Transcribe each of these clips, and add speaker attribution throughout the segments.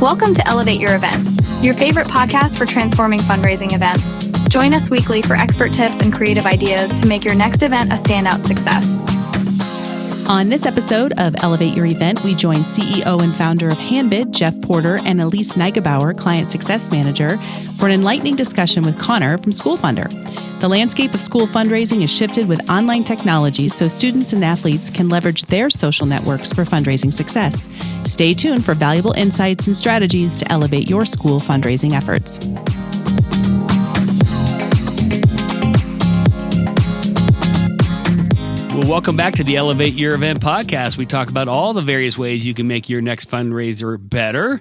Speaker 1: Welcome to Elevate Your Event, your favorite podcast for transforming fundraising events. Join us weekly for expert tips and creative ideas to make your next event a standout success.
Speaker 2: On this episode of Elevate Your Event, we join CEO and founder of Handbid, Jeff Porter, and Elise Neigebauer, Client Success Manager, for an enlightening discussion with Connor from Schoolfundr. The landscape of school fundraising is shifted with online technology so students and athletes can leverage their social networks for fundraising success. Stay tuned for valuable insights and strategies to elevate your school fundraising efforts.
Speaker 3: Well, welcome back to the Elevate Your Event podcast. We talk about all the various ways you can make your next fundraiser better.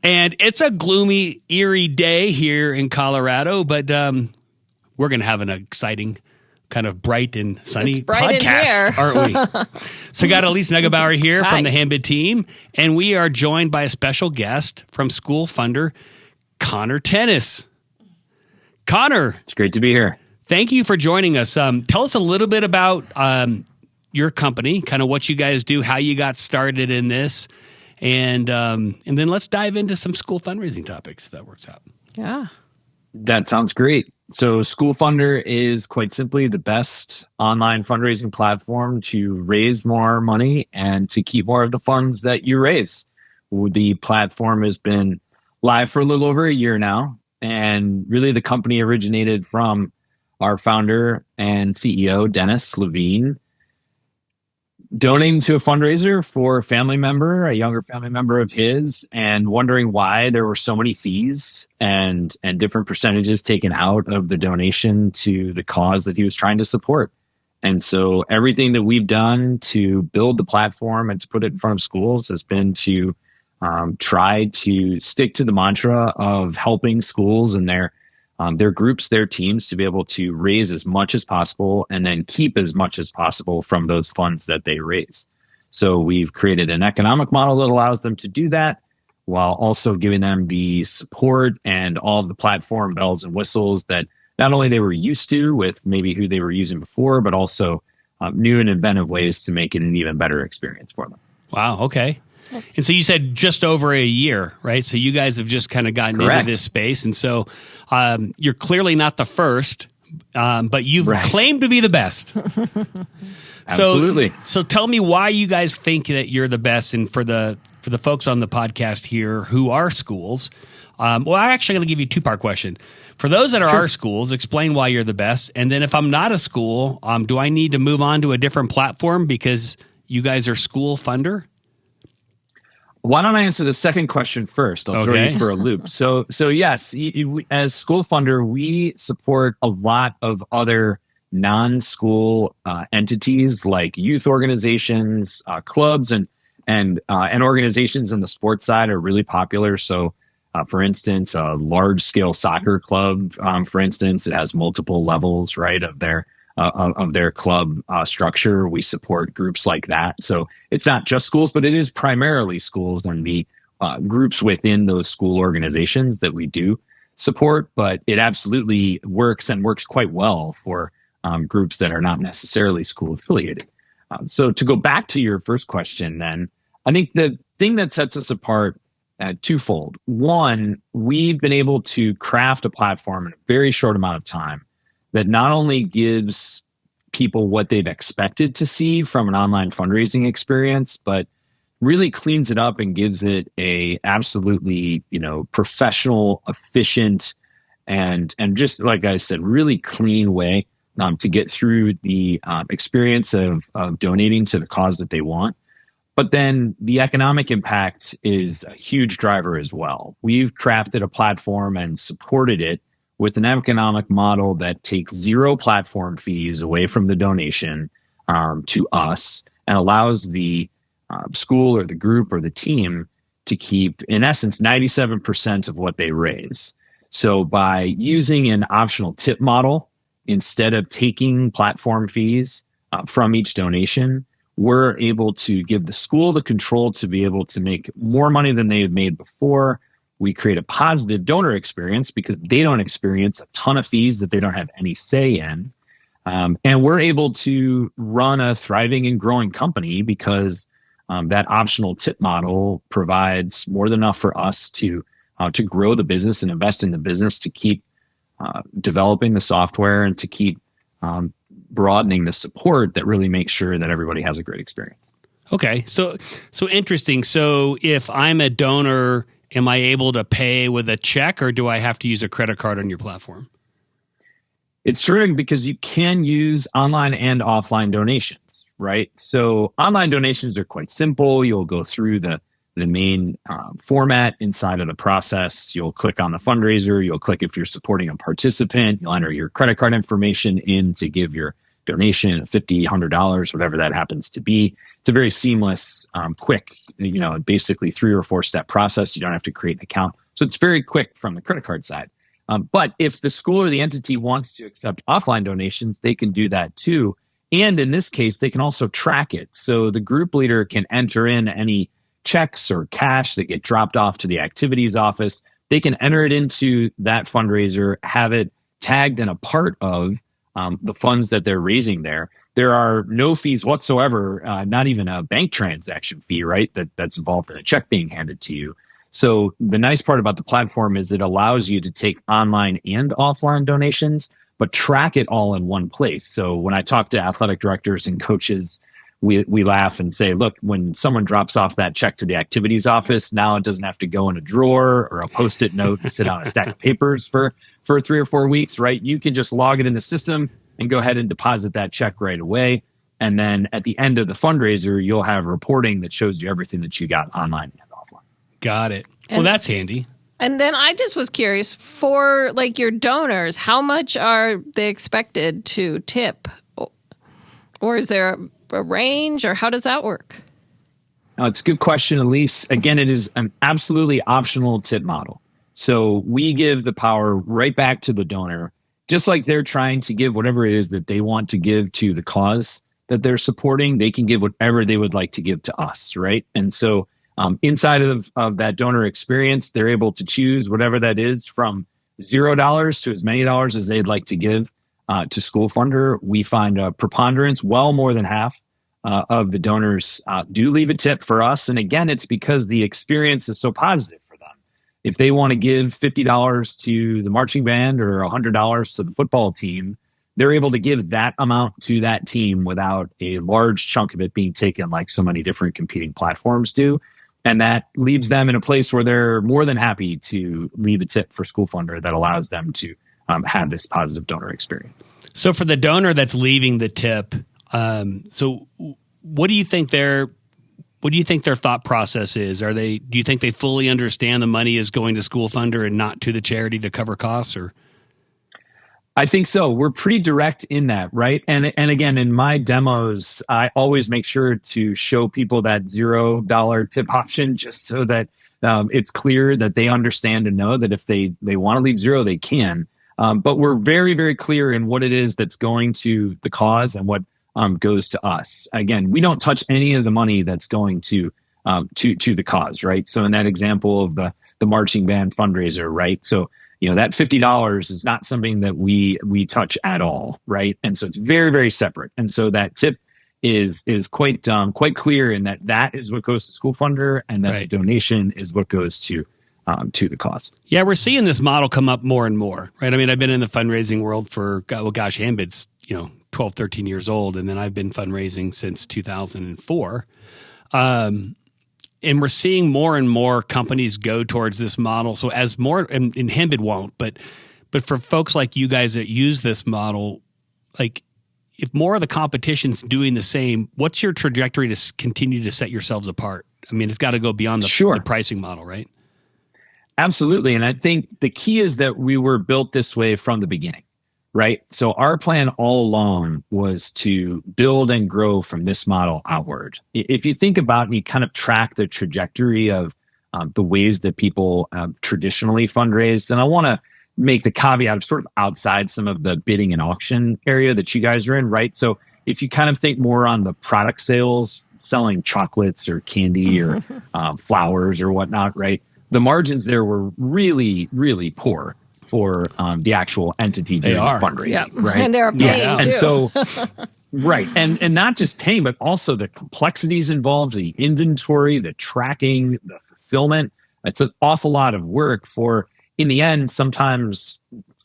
Speaker 3: And it's a gloomy, eerie day here in Colorado, but we're going to have an exciting, kind of bright and sunny podcast, aren't we? So we got Elise Neigebauer here from the Handbid team, and we are joined by a special guest from Schoolfundr, Connor Tennis. Connor.
Speaker 4: It's great to be here.
Speaker 3: Thank you for joining us. Tell us a little bit about your company, kind of what you guys do, how you got started in this, and then let's dive into some school fundraising topics, if that works out.
Speaker 2: Yeah.
Speaker 4: That sounds great. So Schoolfundr is quite simply the best online fundraising platform to raise more money and to keep more of the funds that you raise. The platform has been live for a little over a year now, and really the company originated from our founder and CEO, Dennis Levine, donating to a fundraiser for a family member, a younger family member of his, and wondering why there were so many fees and different percentages taken out of the donation to the cause that he was trying to support. And so everything that we've done to build the platform and to put it in front of schools has been to try to stick to the mantra of helping schools and their groups, their teams, to be able to raise as much as possible and then keep as much as possible from those funds that they raise. So we've created an economic model that allows them to do that while also giving them the support and all of the platform bells and whistles that not only they were used to with maybe who they were using before, but also new and inventive ways to make it an even better experience for them.
Speaker 3: Wow. Okay. And so you said just over a year, right? So you guys have just kind of gotten
Speaker 4: Correct.
Speaker 3: into this space. And so you're clearly not the first, but you've claimed to be the best.
Speaker 4: Absolutely.
Speaker 3: So tell me why you guys think that you're the best. And for the folks on the podcast here who are schools, well, I'm actually going to give you a two-part question. For those that are our schools, explain why you're the best. And then if I'm not a school, do I need to move on to a different platform because you guys are Schoolfundr?
Speaker 4: Why don't I answer the second question first? I'll throw you for a loop. So yes, as Schoolfundr, we support a lot of other non-school entities like youth organizations, clubs, and organizations in the sports side are really popular. So, for instance, a large-scale soccer club, for instance, it has multiple levels, right, of their club structure. We support groups like that. So it's not just schools, but it is primarily schools and the groups within those school organizations that we do support. But it absolutely works and works quite well for groups that are not necessarily school affiliated. So to go back to your first question, then, I think the thing that sets us apart twofold. One, we've been able to craft a platform in a very short amount of time that not only gives people what they've expected to see from an online fundraising experience, but really cleans it up and gives it a absolutely, professional, efficient, and just like I said, really clean way to get through the experience of donating to the cause that they want. But then the economic impact is a huge driver as well. We've crafted a platform and supported it with an economic model that takes zero platform fees away from the donation to us and allows the school or the group or the team to keep, in essence, 97% of what they raise. So by using an optional tip model, instead of taking platform fees from each donation, we're able to give the school the control to be able to make more money than they had made before. We create a positive donor experience because they don't experience a ton of fees that they don't have any say in. And we're able to run a thriving and growing company because that optional tip model provides more than enough for us to grow the business and invest in the business, to keep developing the software and to keep broadening the support that really makes sure that everybody has a great experience.
Speaker 3: Okay, so interesting. So if I'm a donor, am I able to pay with a check, or do I have to use a credit card on your platform?
Speaker 4: It's true, because you can use online and offline donations, right? So online donations are quite simple. You'll go through the main format inside of the process. You'll click on the fundraiser. You'll click if you're supporting a participant. You'll enter your credit card information in to give your donation, $50, $100, whatever that happens to be. It's a very seamless, quick, basically 3 or 4 step process. You don't have to create an account. So it's very quick from the credit card side. But if the school or the entity wants to accept offline donations, they can do that too. And in this case, they can also track it. So the group leader can enter in any checks or cash that get dropped off to the activities office. They can enter it into that fundraiser, have it tagged and a part of the funds that they're raising there. There are no fees whatsoever, not even a bank transaction fee, right? That's involved in a check being handed to you. So the nice part about the platform is it allows you to take online and offline donations, but track it all in one place. So when I talk to athletic directors and coaches, we laugh and say, look, when someone drops off that check to the activities office, now it doesn't have to go in a drawer or a Post-it note and sit on a stack of papers for 3 or 4 weeks, right? You can just log it in the system and go ahead and deposit that check right away. And then at the end of the fundraiser, you'll have reporting that shows you everything that you got online and offline.
Speaker 3: Got it. Well, that's handy.
Speaker 5: And then I just was curious, for your donors, how much are they expected to tip? Or is there a range, or how does that work?
Speaker 4: It's a good question, Elise. Again, it is an absolutely optional tip model. So we give the power right back to the donor, just like they're trying to give whatever it is that they want to give to the cause that they're supporting. They can give whatever they would like to give to us, right? And so inside of that donor experience, they're able to choose whatever that is, from $0 to as many dollars as they'd like to give to Schoolfundr. We find a preponderance, well more than half of the donors do leave a tip for us. And again, it's because the experience is so positive for them. If they want to give $50 to the marching band or $100 to the football team, they're able to give that amount to that team without a large chunk of it being taken like so many different competing platforms do. And that leaves them in a place where they're more than happy to leave a tip for Schoolfundr that allows them to have this positive donor experience.
Speaker 3: So for the donor that's leaving the tip, so what do you think their thought process is? Do you think they fully understand the money is going to Schoolfundr and not to the charity to cover costs? Or
Speaker 4: I think so. We're pretty direct in that, right? And again, in my demos, I always make sure to show people that $0 tip option, just so that it's clear that they understand and know that if they want to leave 0, they can. But we're very, very clear in what it is that's going to the cause and what goes to us. Again, we don't touch any of the money that's going to the cause, right? So in that example of the marching band fundraiser, right? So that $50 is not something that we touch at all, right? And so it's very, very separate. And so that tip is quite clear in that is what goes to Schoolfundr, and that the donation is what goes to the cause.
Speaker 3: Yeah, we're seeing this model come up more and more, right? I mean, I've been in the fundraising world for, Handbid's 12, 13 years old, and then I've been fundraising since 2004. And we're seeing more and more companies go towards this model. So as more, and Handbid won't, but for folks like you guys that use this model, if more of the competition's doing the same, what's your trajectory to continue to set yourselves apart? I mean, it's got to go beyond the pricing model, right?
Speaker 4: Absolutely. And I think the key is that we were built this way from the beginning, right? So our plan all along was to build and grow from this model outward. If you think about and you kind of track the trajectory of the ways that people traditionally fundraised, and I want to make the caveat of sort of outside some of the bidding and auction area that you guys are in, right? So if you kind of think more on the product sales, selling chocolates or candy or flowers or whatnot, right? The margins there were really, really poor for the actual entity doing fundraising, right?
Speaker 5: And they're paying too.
Speaker 4: And so, Right. And not just paying, but also the complexities involved, the inventory, the tracking, the fulfillment. It's an awful lot of work for, in the end, sometimes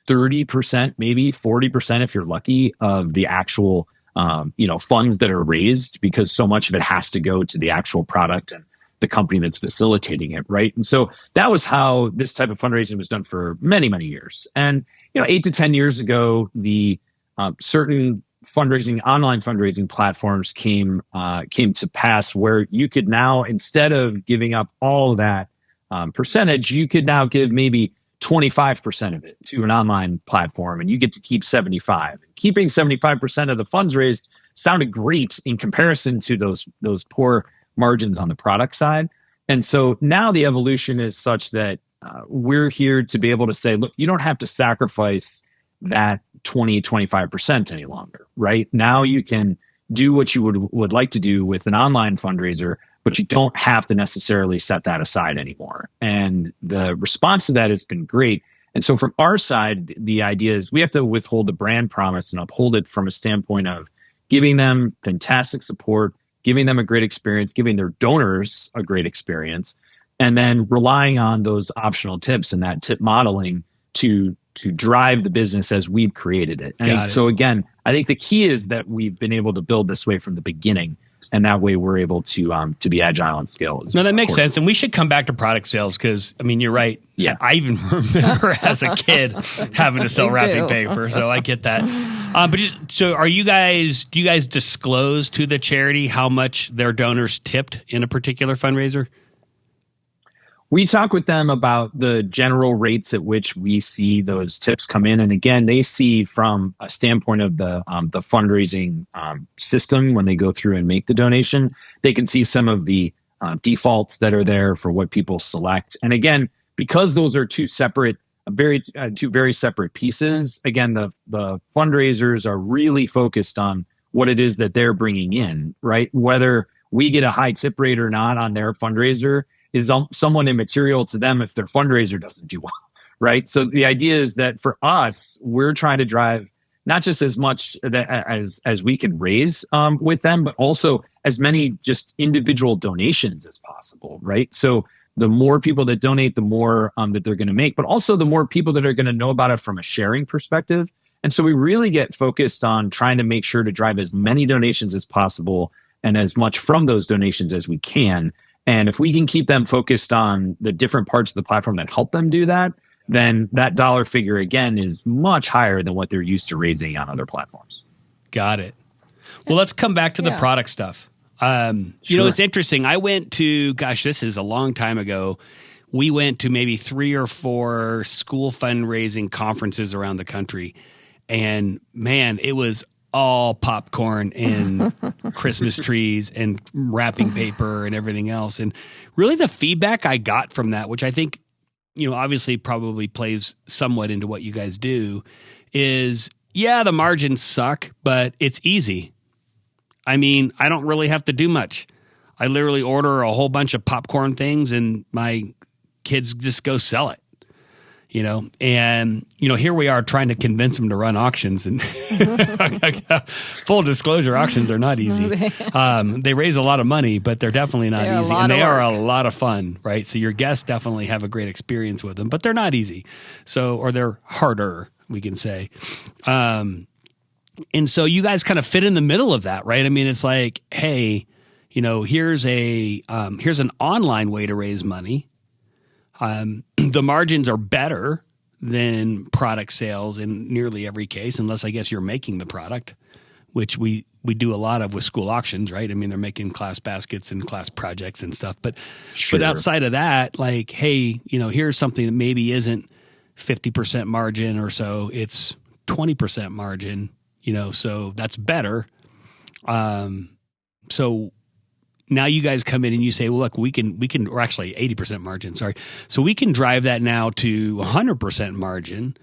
Speaker 4: 30%, maybe 40% if you're lucky, of the actual funds that are raised, because so much of it has to go to the actual product and the company that's facilitating it, right? And so that was how this type of fundraising was done for many, many years. And 8 to 10 years ago, the certain online fundraising platforms came to pass, where you could now, instead of giving up all of that percentage, you could now give maybe 25% of it to an online platform, and you get to keep 75. Keeping 75% of the funds raised sounded great in comparison to those poor margins on the product side. And so now the evolution is such that we're here to be able to say, look, you don't have to sacrifice that 25% any longer, right? Now you can do what you would like to do with an online fundraiser, but you don't have to necessarily set that aside anymore. And the response to that has been great. And so from our side, the idea is we have to withhold the brand promise and uphold it from a standpoint of giving them fantastic support, giving them a great experience, giving their donors a great experience, and then relying on those optional tips and that tip modeling to drive the business as we've created it. And so again, I think the key is that we've been able to build this way from the beginning, and that way we're able to be agile and scale.
Speaker 3: No, that makes sense. And we should come back to product sales, because you're right.
Speaker 4: Yeah,
Speaker 3: I even remember as a kid having to sell wrapping paper, so I get that. So do you guys disclose to the charity how much their donors tipped in a particular fundraiser?
Speaker 4: We talk with them about the general rates at which we see those tips come in. And again, they see from a standpoint of the fundraising system, when they go through and make the donation, they can see some of the defaults that are there for what people select. And again, because those are two very separate pieces, again, the fundraisers are really focused on what it is that they're bringing in, right? Whether we get a high tip rate or not on their fundraiser is somewhat immaterial to them if their fundraiser doesn't do well, right? So the idea is that for us, we're trying to drive not just as much as we can raise with them, but also as many just individual donations as possible, right? So the more people that donate, the more that they're going to make, but also the more people that are going to know about it from a sharing perspective. And so we really get focused on trying to make sure to drive as many donations as possible and as much from those donations as we can. And if we can keep them focused on the different parts of the platform that help them do that, then that dollar figure, again, is much higher than what they're used to raising on other platforms.
Speaker 3: Got it. Well, let's come back to the product stuff. Sure. It's interesting. I went to, this is a long time ago. We went to maybe 3 or 4 school fundraising conferences around the country. And man, it was all popcorn and Christmas trees and wrapping paper and everything else. And really the feedback I got from that, which I think, obviously probably plays somewhat into what you guys do, is, the margins suck, but it's easy. I don't really have to do much. I literally order a whole bunch of popcorn things and my kids just go sell it. And here we are trying to convince them to run auctions, and full disclosure, auctions are not easy. They raise a lot of money, but they're definitely not easy, and they are a lot of fun, right? So your guests definitely have a great experience with them, but they're not easy. or they're harder, we can say. And so you guys kind of fit in the middle of that, right? It's like, hey, here's an online way to raise money. The margins are better than product sales in nearly every case, unless I guess you're making the product, which we do a lot of with school auctions, right? They're making class baskets and class projects and stuff. But
Speaker 4: sure.
Speaker 3: But outside of that, like, hey, here's something that maybe isn't 50% margin or so, it's 20% margin, so that's better. So now you guys come in and you say, well, look, we can, or actually 80% margin, sorry. So we can drive that now to 100% margin,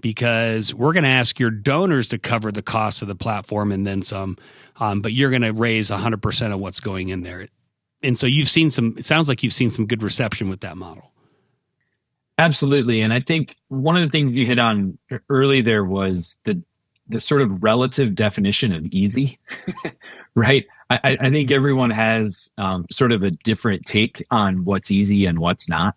Speaker 3: because we're going to ask your donors to cover the cost of the platform and then some, but you're going to raise 100% of what's going in there. And so it sounds like you've seen some good reception with that model.
Speaker 4: Absolutely. And I think one of the things you hit on early there was that the sort of relative definition of easy, right? I think everyone has sort of a different take on what's easy and what's not.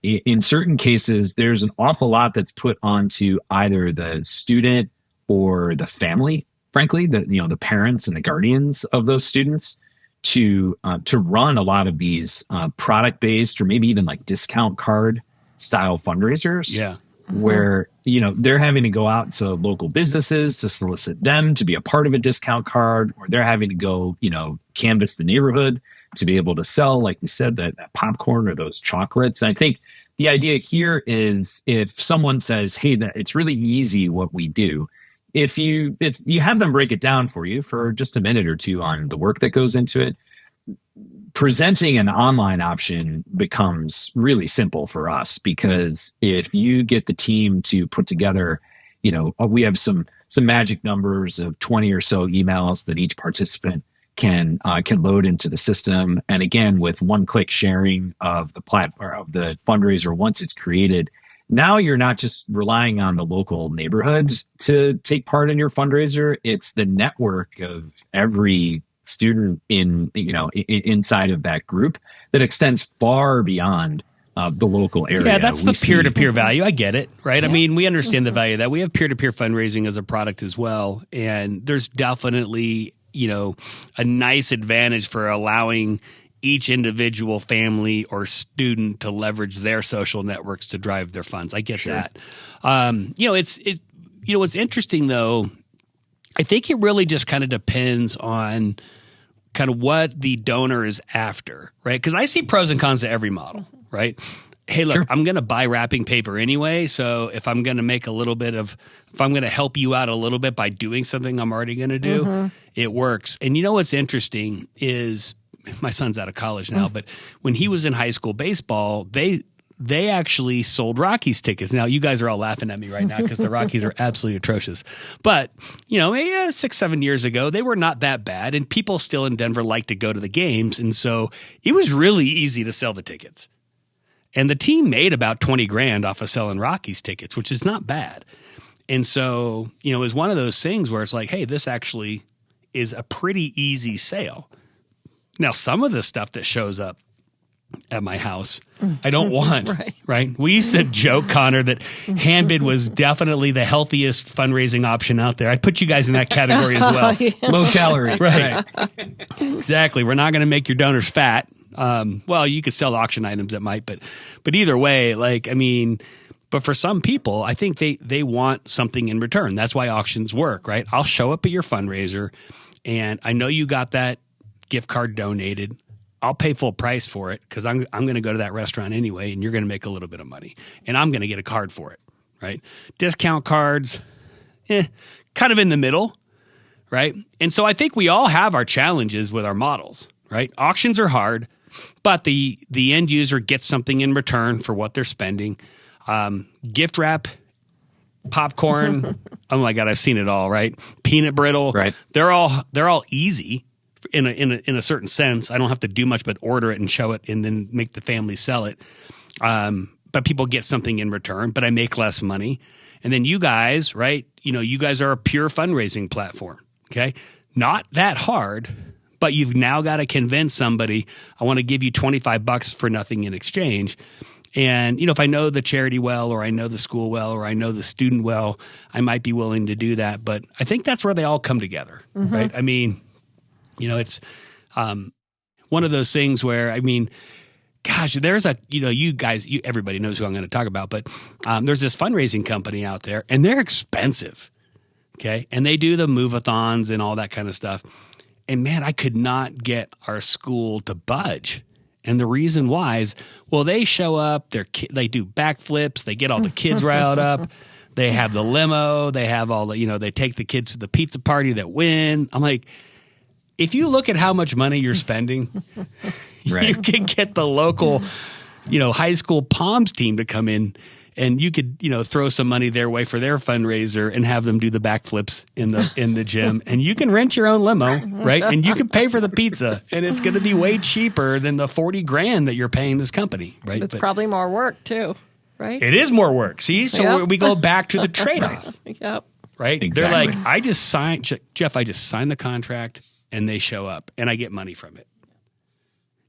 Speaker 4: In certain cases, there's an awful lot that's put onto either the student or the family, frankly, the parents and the guardians of those students to run a lot of these product-based or maybe even like discount card style fundraisers.
Speaker 3: Yeah.
Speaker 4: Where, they're having to go out to local businesses to solicit them to be a part of a discount card, or they're having to go, canvass the neighborhood to be able to sell, like we said, that popcorn or those chocolates. And I think the idea here is if someone says, hey, that it's really easy what we do, if you have them break it down for you for just a minute or two on the work that goes into it, presenting an online option becomes really simple for us, because if you get the team to put together, we have some magic numbers of 20 or so emails that each participant can load into the system. And again, with one-click sharing of the platform of the fundraiser once it's created, now you're not just relying on the local neighborhood to take part in your fundraiser. It's the network of every student inside of that group that extends far beyond the local area.
Speaker 3: Yeah, that's the peer-to-peer value. I get it, right? Yeah. I mean, we understand the value of that. We have peer-to-peer fundraising as a product as well, and there's definitely a nice advantage for allowing each individual family or student to leverage their social networks to drive their funds. I get that. What's interesting though, I think it really just kind of depends on kind of what the donor is after, right? Because I see pros and cons to every model, right? Hey, look, sure. I'm going to buy wrapping paper anyway. So if I'm going to if I'm going to help you out a little bit by doing something I'm already going to do, it works. And what's interesting is my son's out of college now, but when he was in high school baseball, they actually sold Rockies tickets. Now, you guys are all laughing at me right now because the Rockies are absolutely atrocious. But, 6-7 years ago, they were not that bad. And people still in Denver like to go to the games. And so it was really easy to sell the tickets. And the team made about $20,000 off of selling Rockies tickets, which is not bad. And so, it was one of those things where it's like, hey, this actually is a pretty easy sale. Now, some of the stuff that shows up at my house, I don't want, right? We used to joke, Connor, that Handbid was definitely the healthiest fundraising option out there. I'd put you guys in that category as well.
Speaker 4: Low calorie.
Speaker 3: Right. Exactly. We're not going to make your donors fat. Well, you could sell auction items that might, but either way, but for some people, I think they want something in return. That's why auctions work, right? I'll show up at your fundraiser and I know you got that gift card donated. I'll pay full price for it because I'm going to go to that restaurant anyway, and you're going to make a little bit of money, and I'm going to get a card for it, right? Discount cards, kind of in the middle, right? And so I think we all have our challenges with our models, right? Auctions are hard, but the end user gets something in return for what they're spending. Gift wrap, popcorn, oh my God, I've seen it all, right? Peanut brittle,
Speaker 4: right?
Speaker 3: They're all easy. In a certain sense, I don't have to do much but order it and show it and then make the family sell it. But people get something in return, but I make less money. And then you guys, right? You guys are a pure fundraising platform, okay? Not that hard, but you've now got to convince somebody, I want to give you $25 for nothing in exchange. And, if I know the charity well, or I know the school well, or I know the student well, I might be willing to do that. But I think that's where they all come together, right? I mean, it's one of those things where, gosh, there's you guys, everybody knows who I'm going to talk about, but there's this fundraising company out there, and they're expensive, okay? And they do the move-a-thons and all that kind of stuff. And, man, I could not get our school to budge. And the reason why is, well, they show up, they do backflips, they get all the kids riled up, they have the limo, they have all the, they take the kids to the pizza party that win. I'm like, if you look at how much money you're spending,
Speaker 4: right.
Speaker 3: You can get the local, high school Palms team to come in, and you could, throw some money their way for their fundraiser and have them do the backflips in the gym, and you can rent your own limo, right? And you can pay for the pizza, and it's going to be way cheaper than the $40,000 that you're paying this company, right?
Speaker 5: It's probably more work too, right?
Speaker 3: It is more work. See, so we go back to the trade-off.
Speaker 5: Yep.
Speaker 3: right?
Speaker 4: Exactly.
Speaker 3: They're like, I just signed the contract and they show up and I get money from it.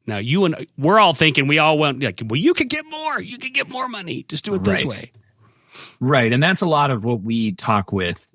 Speaker 3: Now we're all thinking we all want, like, well, you could get more. You could get more money. Just do it this way.
Speaker 4: Right. And that's a lot of what we talk with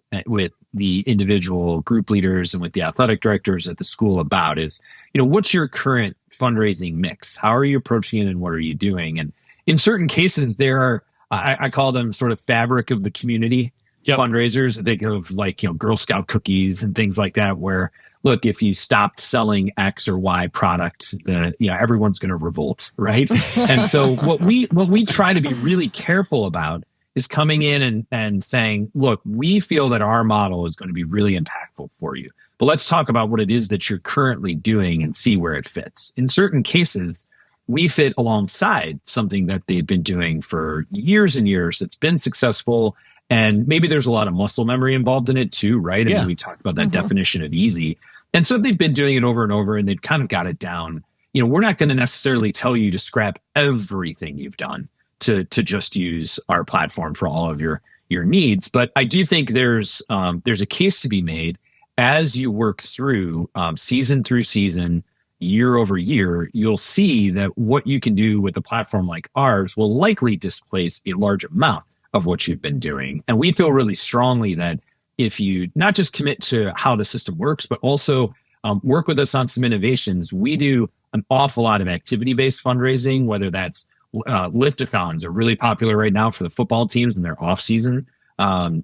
Speaker 4: the individual group leaders and with the athletic directors at the school about is, what's your current fundraising mix? How are you approaching it and what are you doing? And in certain cases, there are, I call them sort of fabric of the community fundraisers. I think of like, Girl Scout cookies and things like that, where, look, if you stopped selling X or Y product, everyone's going to revolt, right? And so what we try to be really careful about is coming in and saying, look, we feel that our model is going to be really impactful for you. But let's talk about what it is that you're currently doing and see where it fits. In certain cases, we fit alongside something that they've been doing for years and years. It's been successful. And maybe there's a lot of muscle memory involved in it too, right? I mean, we talked about that definition of easy. And so they've been doing it over and over and they've kind of got it down. We're not going to necessarily tell you to scrap everything you've done to just use our platform for all of your needs. But I do think there's a case to be made as you work through season through season, year over year, you'll see that what you can do with a platform like ours will likely displace a large amount of what you've been doing. And we feel really strongly that if you not just commit to how the system works, but also work with us on some innovations, we do an awful lot of activity-based fundraising, whether that's lift-a-thons are really popular right now for the football teams in their off-season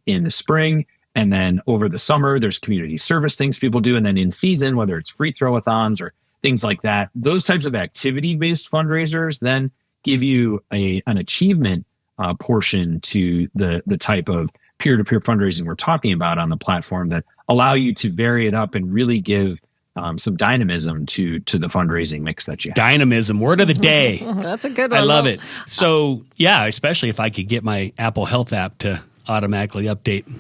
Speaker 4: in the spring. And then over the summer, there's community service things people do. And then in season, whether it's free throw-a-thons or things like that, those types of activity-based fundraisers then give you an achievement portion to the type of peer-to-peer fundraising we're talking about on the platform that allow you to vary it up and really give some dynamism to the fundraising mix that you have.
Speaker 3: Dynamism, word of the day.
Speaker 5: That's a good one.
Speaker 3: I love it. So, yeah, especially if I could get my Apple Health app to automatically update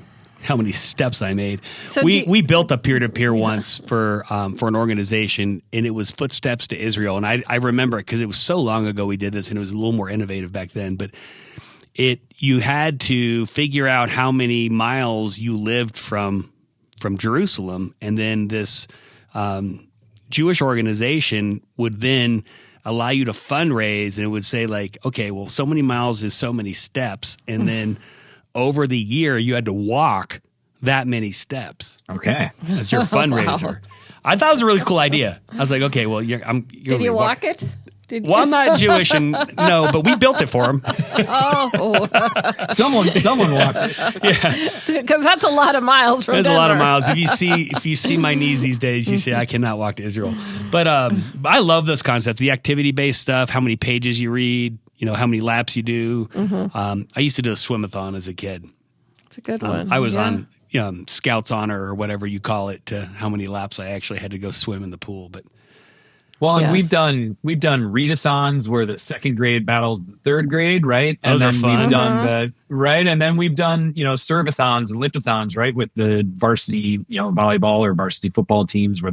Speaker 3: how many steps I made. So we built a peer-to-peer once for an organization, and it was Footsteps to Israel. And I remember it because it was so long ago we did this, and it was a little more innovative back then. But you had to figure out how many miles you lived from Jerusalem, and then this Jewish organization would then allow you to fundraise, and it would say like, okay, well, so many miles is so many steps, and then over the year you had to walk that many steps.
Speaker 4: Okay,
Speaker 3: as your fundraiser. Wow. I thought it was a really cool idea. I was like, okay, well,
Speaker 5: did you walk it?
Speaker 3: Well, I'm not Jewish, and no, but we built it for him.
Speaker 5: Oh,
Speaker 4: someone walked it.
Speaker 3: Yeah,
Speaker 5: because that's a lot of miles from Denver.
Speaker 3: That's a lot of miles. If you see my knees these days, you say I cannot walk to Israel. But I love those concepts, the activity-based stuff, how many pages you read, how many laps you do. I used to do a swim-a-thon as a kid.
Speaker 5: It's a good one.
Speaker 3: I was on Scouts Honor or whatever you call it to how many laps I actually had to go swim in the pool, but.
Speaker 4: Well, and we've done readathons where the second grade battles the third grade, right?
Speaker 3: Those
Speaker 4: and
Speaker 3: are
Speaker 4: then
Speaker 3: fun.
Speaker 4: We've done and then we've done serve-a-thons and lift-a-thons, right, with the varsity volleyball or varsity football teams where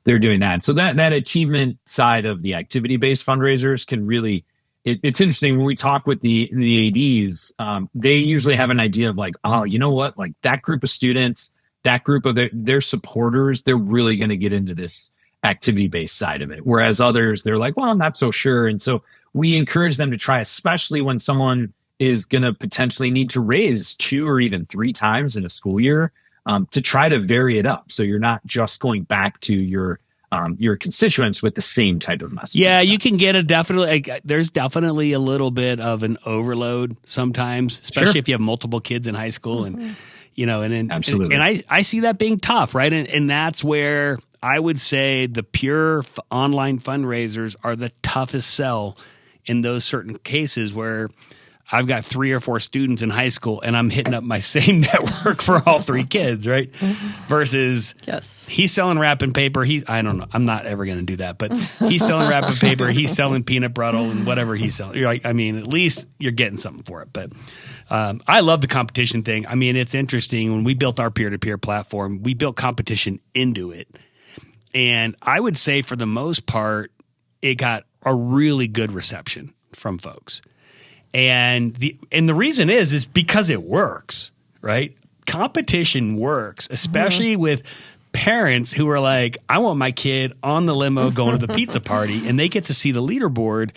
Speaker 4: they're doing that. So that achievement side of the activity-based fundraisers can really. It's interesting when we talk with the ADs, they usually have an idea of like, oh, you know what, like that group of students, that group of their supporters, they're really going to get into this activity-based side of it. Whereas others, they're like, well, I'm not so sure. And so we encourage them to try, especially when someone is going to potentially need to raise 2 or even 3 times in a school year, to try to vary it up. So you're not just going back to your constituents with the same type of message.
Speaker 3: Yeah, you can get there's definitely a little bit of an overload sometimes, especially if you have multiple kids in high school and,
Speaker 4: absolutely.
Speaker 3: And I see that being tough, right? And that's where I would say the pure online fundraisers are the toughest sell in those certain cases where I've got 3 or 4 students in high school and I'm hitting up my same network for all 3 kids, right? Versus he's selling wrapping paper. I don't know. I'm not ever going to do that, but he's selling wrapping paper. He's selling peanut brittle and whatever he's selling. You're like, I mean, at least you're getting something for it. But I love the competition thing. I mean, it's interesting. When we built our peer-to-peer platform, we built competition into it. And I would say for the most part, it got a really good reception from folks. And the reason is because it works, right? competition works, especially with parents who are like, I want my kid on the limo going to the pizza party, and they get to see the leaderboard.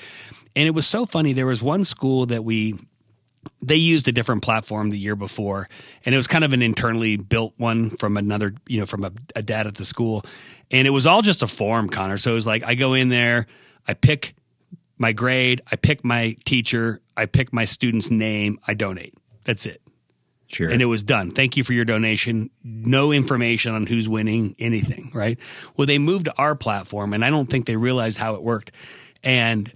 Speaker 3: And it was so funny. There was one school that they used a different platform the year before, and it was kind of an internally built one from another, from a dad at the school. And it was all just a form, Connor. So it was like, I go in there, I pick my grade, I pick my teacher, I pick my student's name, I donate. That's it.
Speaker 4: Sure.
Speaker 3: And it was done. Thank you for your donation. No information on who's winning, anything, right? Well, they moved to our platform, and I don't think they realized how it worked. And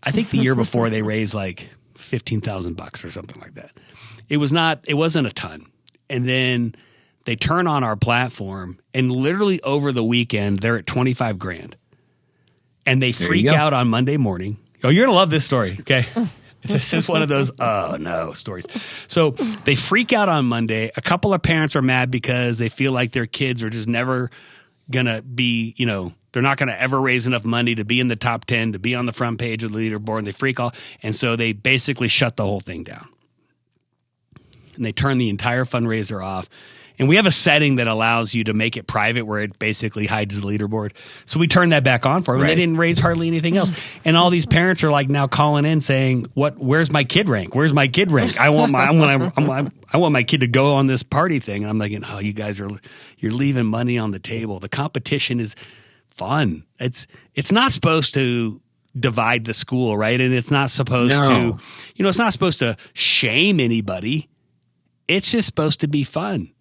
Speaker 3: I think the year before they raised like $15,000 or something like that. It wasn't a ton. And then they turn on our platform, and literally over the weekend, they're at $25,000. And they freak out on Monday morning. Oh, you're going to love this story, okay? This is one of those, oh no, stories. So they freak out on Monday. A couple of parents are mad because they feel like their kids are just never going to be, they're not going to ever raise enough money to be in the top 10, to be on the front page of the leaderboard, and they freak out. And so they basically shut the whole thing down. And they turn the entire fundraiser off. And we have a setting that allows you to make it private where it basically hides the leaderboard. So we turned that back on for them. Right. And they didn't raise hardly anything else. And all these parents are like now calling in saying, where's my kid rank? Where's my kid rank? I want my kid to go on this party thing. And I'm like, oh, you guys you're leaving money on the table. The competition is fun. It's not supposed to divide the school, right? And it's not supposed to, it's not supposed to shame anybody. It's just supposed to be fun.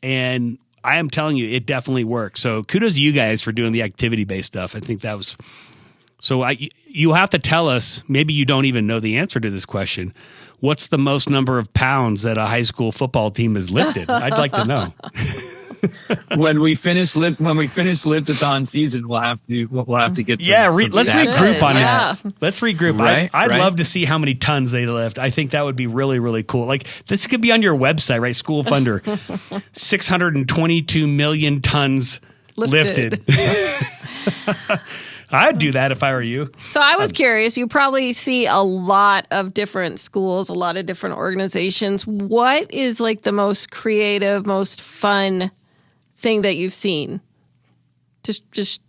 Speaker 3: And I am telling you, it definitely works. So kudos to you guys for doing the activity-based stuff. I think that was – so you have to tell us, maybe you don't even know the answer to this question. What's the most number of pounds that a high school football team has lifted? I'd like to know.
Speaker 4: When we finish lift-a-thon season, we'll have to get
Speaker 3: let's regroup on that. Let's regroup.
Speaker 4: Right,
Speaker 3: I'd love to see how many tons they lift. I think that would be really, really cool. Like this could be on your website, right? Schoolfunder, 622 million tons lifted. I'd do that if I were you.
Speaker 5: So I was curious. You probably see a lot of different schools, a lot of different organizations. What is like the most creative, most fun thing that you've seen? Just.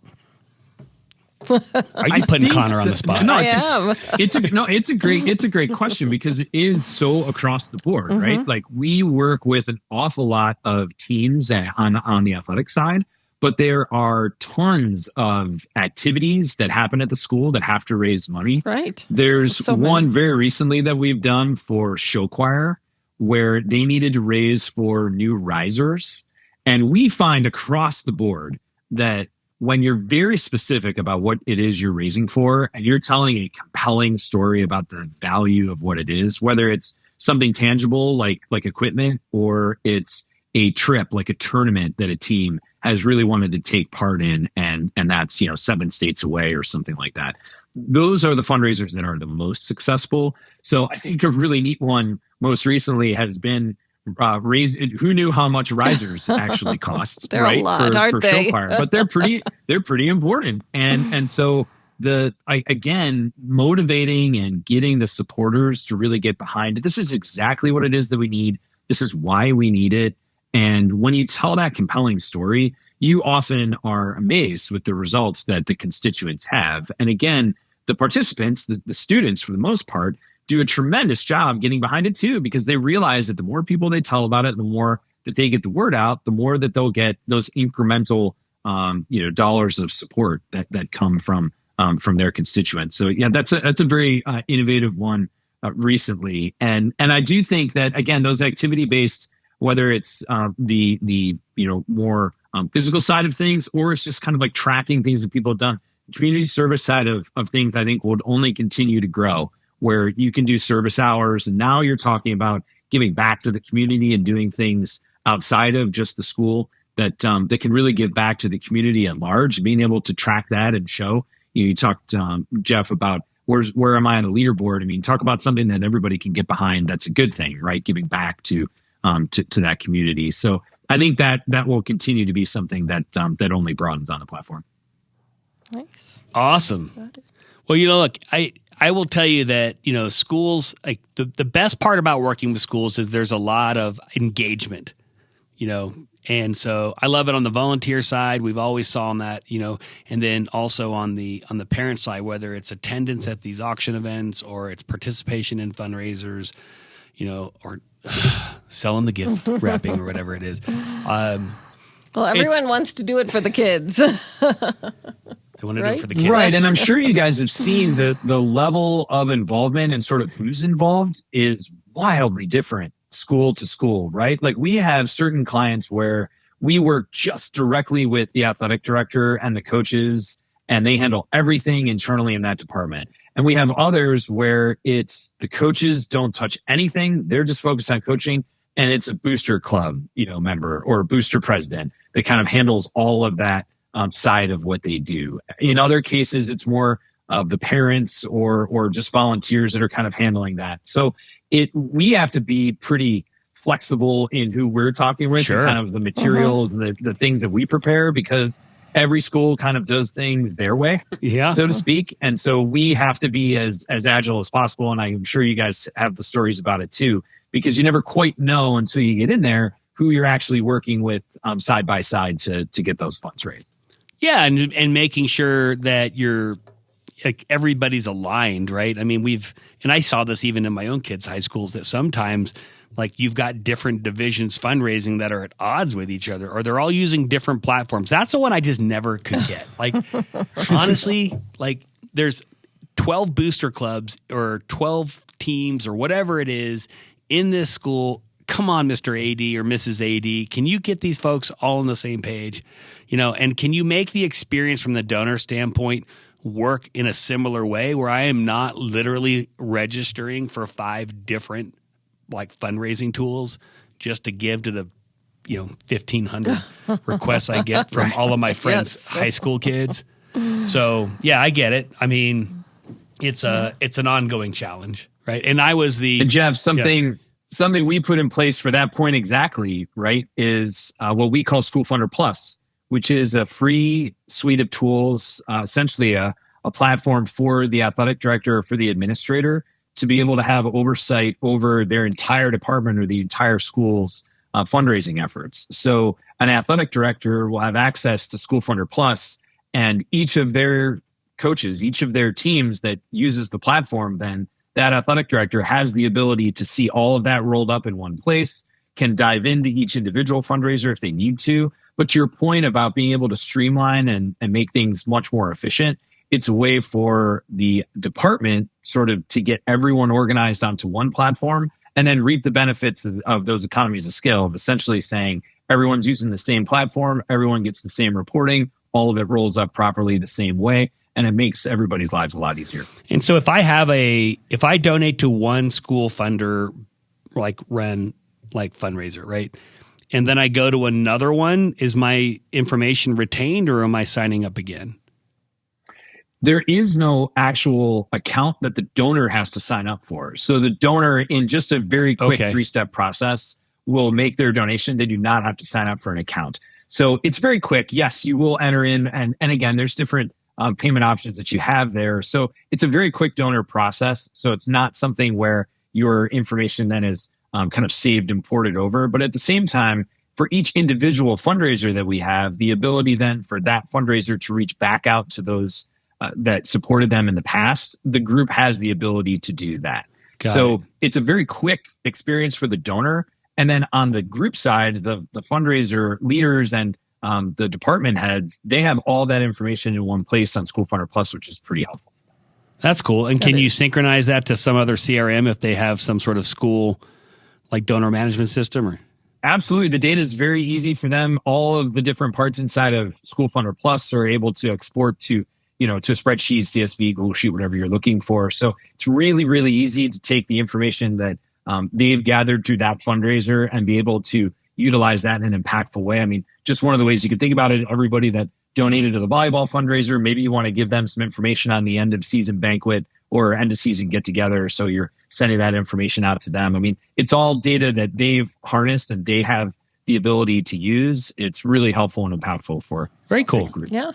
Speaker 3: Are you putting Connor on the spot?
Speaker 4: No,
Speaker 5: I am.
Speaker 4: It's a great question because it is so across the board, right? Like we work with an awful lot of teams on the athletic side. But there are tons of activities that happen at the school that have to raise money.
Speaker 5: Right.
Speaker 4: There's one very recently that we've done for show choir where they needed to raise for new risers. And we find across the board that when you're very specific about what it is you're raising for, and you're telling a compelling story about the value of what it is, whether it's something tangible like equipment, or it's a trip like a tournament that a team has really wanted to take part in, and that's 7 states away or something like that. Those are the fundraisers that are the most successful. So I think a really neat one most recently has been who knew how much risers actually cost?
Speaker 5: They're a lot, aren't they?
Speaker 4: Show choir, but they're pretty important. And so again, motivating and getting the supporters to really get behind it. This is exactly what it is that we need. This is why we need it. And when you tell that compelling story, you often are amazed with the results that the constituents have. And again, the participants, the students, for the most part, do a tremendous job getting behind it too, because they realize that the more people they tell about it, the more that they get the word out, the more that they'll get those incremental, dollars of support that come from their constituents. So yeah, that's a very innovative one recently. And I do think that, again, those activity-based, whether it's the more physical side of things, or it's just kind of like tracking things that people have done, community service side of things, I think will only continue to grow, where you can do service hours. And now you're talking about giving back to the community and doing things outside of just the school that can really give back to the community at large, being able to track that and show. You talked, Jeff, about where am I on a leaderboard? I mean, talk about something that everybody can get behind. That's a good thing, right? Giving back to that community. So I think that will continue to be something that only broadens on the platform.
Speaker 5: Nice.
Speaker 3: Awesome. Well, look, I will tell you that, schools, like the best part about working with schools is there's a lot of engagement. And so I love it on the volunteer side. We've always saw that, and then also on the parent side, whether it's attendance at these auction events or it's participation in fundraisers, or selling the gift wrapping or whatever it is.
Speaker 5: Well, everyone wants to do it for the kids.
Speaker 3: They want to do it for the kids.
Speaker 4: Right. And I'm sure you guys have seen the level of involvement and sort of who's involved is wildly different school to school, right? Like we have certain clients where we work just directly with the athletic director and the coaches, and they handle everything internally in that department. And we have others where it's the coaches don't touch anything. They're just focused on coaching. And it's a booster club, member or a booster president that kind of handles all of that side of what they do. In other cases, it's more of the parents or just volunteers that are kind of handling that. So we have to be pretty flexible in who we're talking with,
Speaker 3: sure.
Speaker 4: and kind of the materials and the things that we prepare, because every school kind of does things their way, so to speak. And so we have to be as agile as possible. And I'm sure you guys have the stories about it too, because you never quite know until you get in there who you're actually working with side by side to get those funds raised.
Speaker 3: Yeah, and making sure that you're like everybody's aligned, right? I mean, and I saw this even in my own kids' high schools, that sometimes like you've got different divisions fundraising that are at odds with each other, or they're all using different platforms. That's the one I just never could get. Like, honestly, like there's 12 booster clubs or 12 teams or whatever it is in this school. Come on, Mr. AD or Mrs. AD, can you get these folks all on the same page? And can you make the experience from the donor standpoint work in a similar way where I am not literally registering for 5 different like fundraising tools just to give to the 1,500 requests I get from all of my friends' high school kids. So yeah, I get it. I mean, it's an ongoing challenge, right? And I was
Speaker 4: and Jeff, something we put in place for that point exactly, right, is what we call School Fundr Plus, which is a free suite of tools, essentially a platform for the athletic director or for the administrator to be able to have oversight over their entire department or the entire school's fundraising efforts. So an athletic director will have access to School Fundr Plus, and each of their coaches, each of their teams that uses the platform, then that athletic director has the ability to see all of that rolled up in one place, can dive into each individual fundraiser if they need to. But to your point about being able to streamline and make things much more efficient, it's a way for the department sort of to get everyone organized onto one platform and then reap the benefits of those economies of scale of essentially saying everyone's using the same platform, everyone gets the same reporting, all of it rolls up properly the same way, and it makes everybody's lives a lot easier.
Speaker 3: And so if I donate to one School Fundr run fundraiser, right? And then I go to another one, is my information retained or am I signing up again?
Speaker 4: There is no actual account that the donor has to sign up for. So the donor, in just a very quick 3-step process, will make their donation. They do not have to sign up for an account. So it's very quick. Yes, you will enter in. And again, there's different payment options that you have there. So it's a very quick donor process. So it's not something where your information then is kind of saved and ported over. But at the same time, for each individual fundraiser that we have, the ability then for that fundraiser to reach back out to those that supported them in the past, the group has the ability to do that. It's a very quick experience for the donor. And then on the group side, the fundraiser leaders and the department heads, they have all that information in one place on School Fundr Plus, which is pretty helpful.
Speaker 3: That's cool. And can you synchronize that to some other CRM if they have some sort of school like donor management system? Or
Speaker 4: absolutely, the data is very easy for them. All of the different parts inside of School Fundr Plus are able to export to spreadsheets, CSV, Google Sheet, whatever you're looking for. So it's really, really easy to take the information that they've gathered through that fundraiser and be able to utilize that in an impactful way. I mean, just one of the ways you can think about it, everybody that donated to the volleyball fundraiser, maybe you want to give them some information on the end of season banquet or end of season get together. So you're sending that information out to them. I mean, it's all data that they've harnessed and they have the ability to use. It's really helpful and impactful for
Speaker 3: very cool.
Speaker 5: Yeah.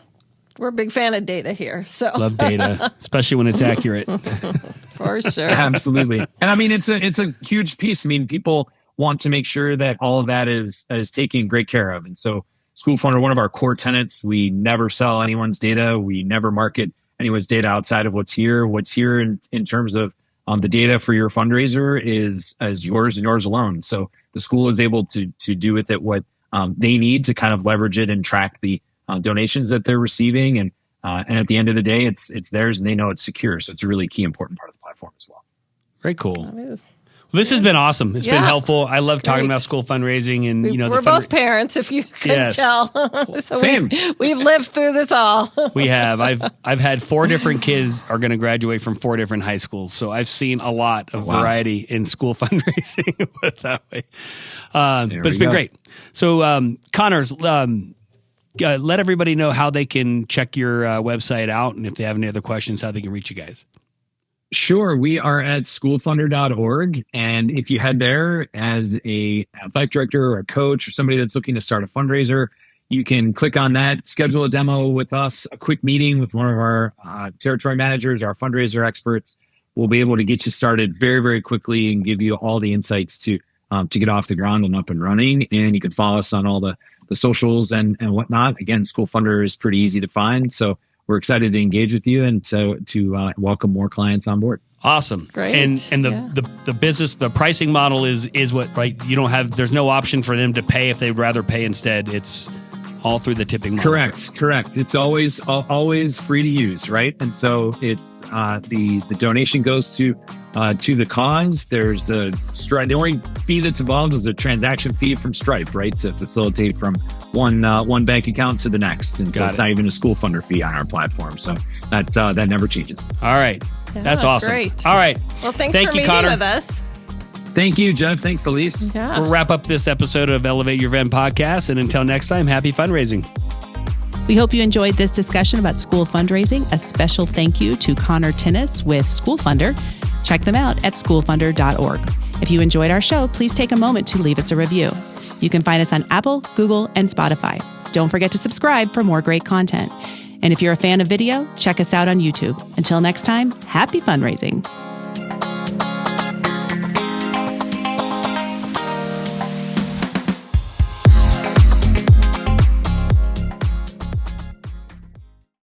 Speaker 5: We're a big fan of data here. So
Speaker 3: love data, especially when it's accurate.
Speaker 5: For sure.
Speaker 4: Absolutely. And I mean, it's a huge piece. I mean, people want to make sure that all of that is taken great care of. And so Schoolfunder, one of our core tenets, we never sell anyone's data. We never market anyone's data outside of what's here. What's here in terms of the data for your fundraiser is yours and yours alone. So the school is able to do with it what they need to kind of leverage it and track the donations that they're receiving. And at the end of the day, it's theirs and they know it's secure. So it's a really key, important part of the platform as well.
Speaker 3: Very cool. This has been awesome. It's been helpful. I love talking about school fundraising, and
Speaker 5: we're both parents, if you can tell. So
Speaker 4: Same.
Speaker 5: We've lived through this all.
Speaker 3: We have. I've had 4 different kids are going to graduate from 4 different high schools, so I've seen a lot of variety in school fundraising. Put it that way. But it's been great. So, Connors, let everybody know how they can check your website out, and if they have any other questions, how they can reach you guys.
Speaker 4: Sure. We are at schoolfunder.org. And if you head there as a athletic director or a coach or somebody that's looking to start a fundraiser, you can click on that, schedule a demo with us, a quick meeting with one of our territory managers, our fundraiser experts. We'll be able to get you started very, very quickly and give you all the insights to get off the ground and up and running. And you can follow us on all the socials and whatnot. Again, Schoolfunder is pretty easy to find. So we're excited to engage with you and to welcome more clients on board.
Speaker 3: Awesome.
Speaker 5: Great.
Speaker 3: And the business, the pricing model is what, right? There's no option for them to pay if they'd rather pay instead. It's all through the tipping model.
Speaker 4: Correct. It's always free to use, right? And so it's the donation goes to the cause. There's the only fee that's involved is a transaction fee from Stripe, right? To facilitate from one bank account to the next. And so it's not even a Schoolfunder fee on our platform. So that never changes.
Speaker 3: All right.
Speaker 5: Yeah,
Speaker 3: that's awesome.
Speaker 5: Great.
Speaker 3: All right.
Speaker 5: Well, thank you,
Speaker 3: meeting
Speaker 5: Connor. With us.
Speaker 4: Thank you, Jeff. Thanks, Elise.
Speaker 5: Yeah.
Speaker 3: We'll wrap up this episode of Elevate Your Event podcast. And until next time, happy fundraising.
Speaker 2: We hope you enjoyed this discussion about school fundraising. A special thank you to Connor Tinnis with Schoolfunder. Check them out at schoolfunder.org. If you enjoyed our show, please take a moment to leave us a review. You can find us on Apple, Google, and Spotify. Don't forget to subscribe for more great content. And if you're a fan of video, check us out on YouTube. Until next time, happy fundraising.